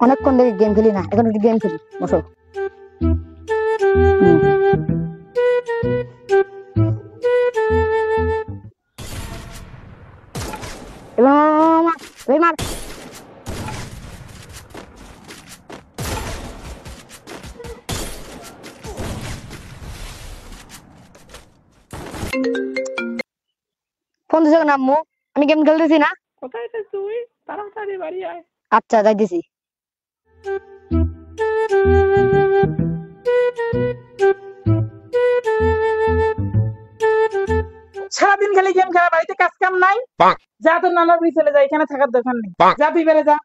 অনেকক্ষণ থেকে গেম খেলি না, এখন একটু গেম খেলি, বসো। মার ফোন দিছো কেন আম্মু? আমি গেম খেলতেছি না। কোথায় তুই? তাড়াতাড়ি বাড়ি আয়। আচ্ছা যাইতেছি। সারাদিন খালি গেম খেলা, বাড়িতে কাজ কাম নাই। যা তোর নানার বাড়ি চলে যায়, এখানে থাকার দরকার নেই। যা তুই বেড়ে যা।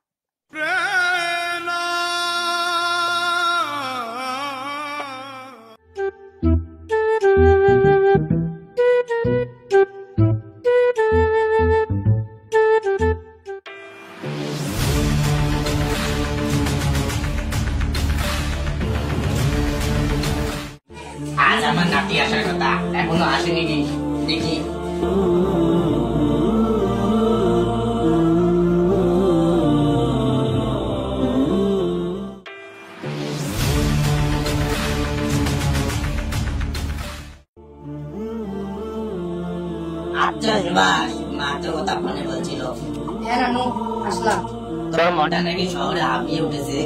আজ আমার নাতি আসার কথা, এখনো আসেনি। দেখি আচ্ছা সুভাষ, মা তোর কথা ফোনে বলছিল। হ্যাঁ নানু, আসলাম। তোর মনটা নাকি শহরে হাঁপিয়ে উঠেছে।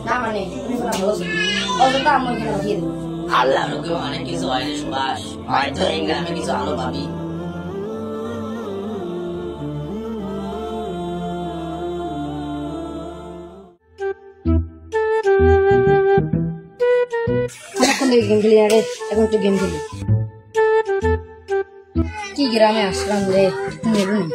না মানে তুমি কথা বলছো, অযথা আম্মু এখানে পাঠিয়ে দেবো। আল্লাহ রোগে অনেক কিছু হয় রে সুভাষ, হয়তো এই গ্রামে কিছু আলো পাবি। অনেকক্ষণ থেকে গেম খেলি না রে, এখন একটু গেম খেলি। কি গ্রামে আসলাম রে, নেবো না।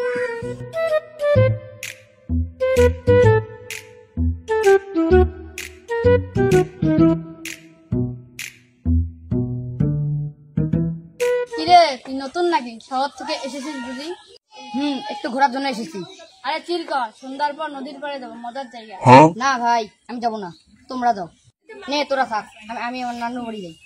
কিরে তুই নতুন নাকি? শহর থেকে এসেছিস বুঝি? একটু ঘোরার জন্য এসেছি। আরে চিল কর, সন্ধ্যার পর নদীর পাড়ে যাবো, মজার জায়গা। না ভাই, আমি যাবো না, তোমরা যাও। নে তোরা থাক, আমি আমার নানুর বাড়ি যাই।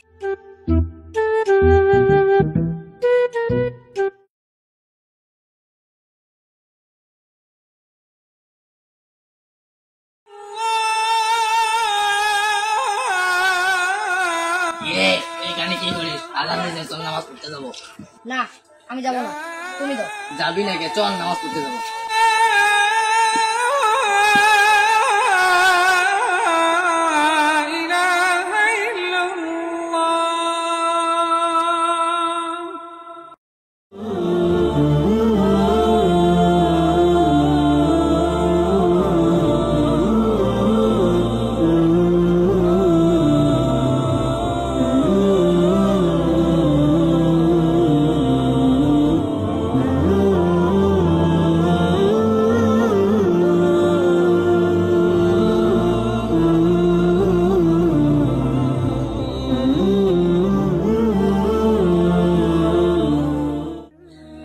এখানে কি করিস? আজান দিয়েছে, চল নামাজ পড়তে যাবো। না আমি যাবো না, তুমি যাও। যাবি নাকি? চল নামাজ পড়তে যাবো।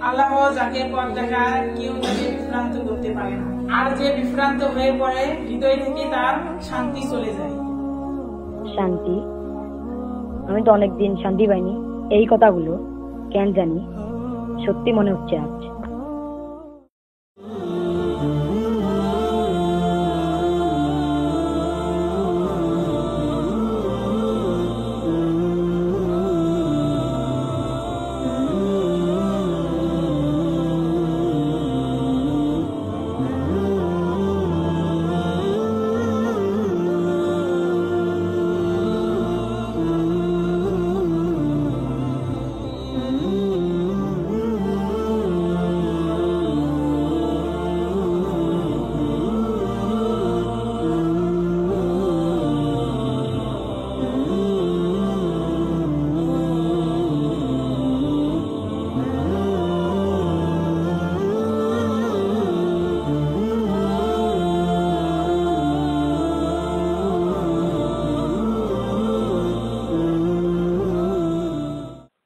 আল্লাহ যাকে পথ দেখায়, কেউ তাকে বিভ্রান্ত করতে পারে না। আর যে বিভ্রান্ত হয়ে পড়ে, হৃদয় থেকে তার শান্তি চলে যায়। শান্তি? আমি তো অনেকদিন শান্তি পাইনি। এই কথাগুলো কেন জানি সত্যি মনে হচ্ছে আজ।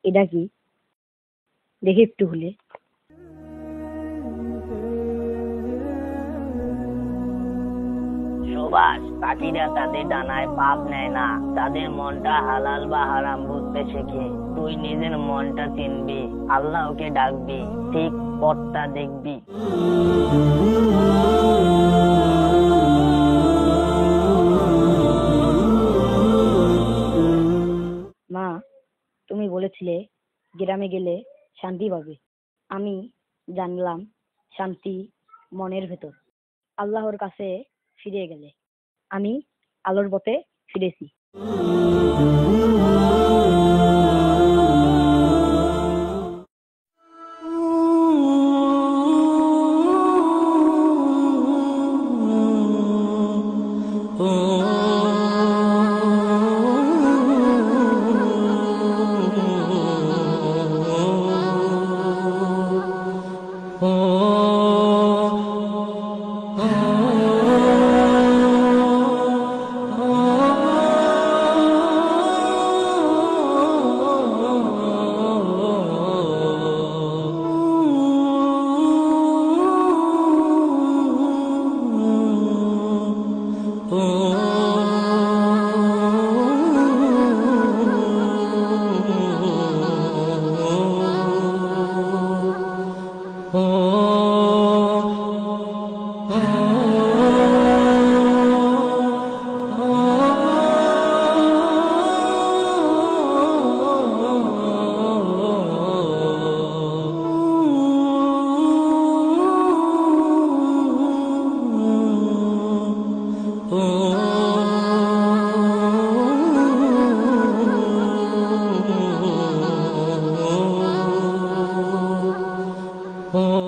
এটা কি দেখি একটু হলে। সুভাষ, পাখিরা তাদের ডানায় পাপ নেয় না, তাদের মনটা হালাল বা হারাম বুঝতে শেখে। তুই নিজের মনটা চিনবি, আল্লাহকে ডাকবি, ঠিক পথটা দেখবি। বলেছিলে গ্রামে গেলে শান্তি পাবে। আমি জানলাম শান্তি মনের ভেতর। আল্লাহর কাছে ফিরে গেলে আমি আলোর পথে ফিরেছি।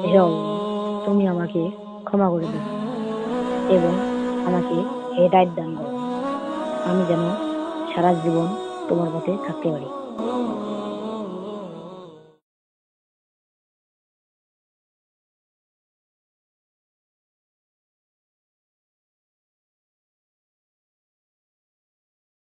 হে আল্লাহ, তুমি আমাকে ক্ষমা করে দাও এবং আমাকে হেদায়েত দান করো। আমি যেন সারা জীবন তোমার পথে থাকতে পারি।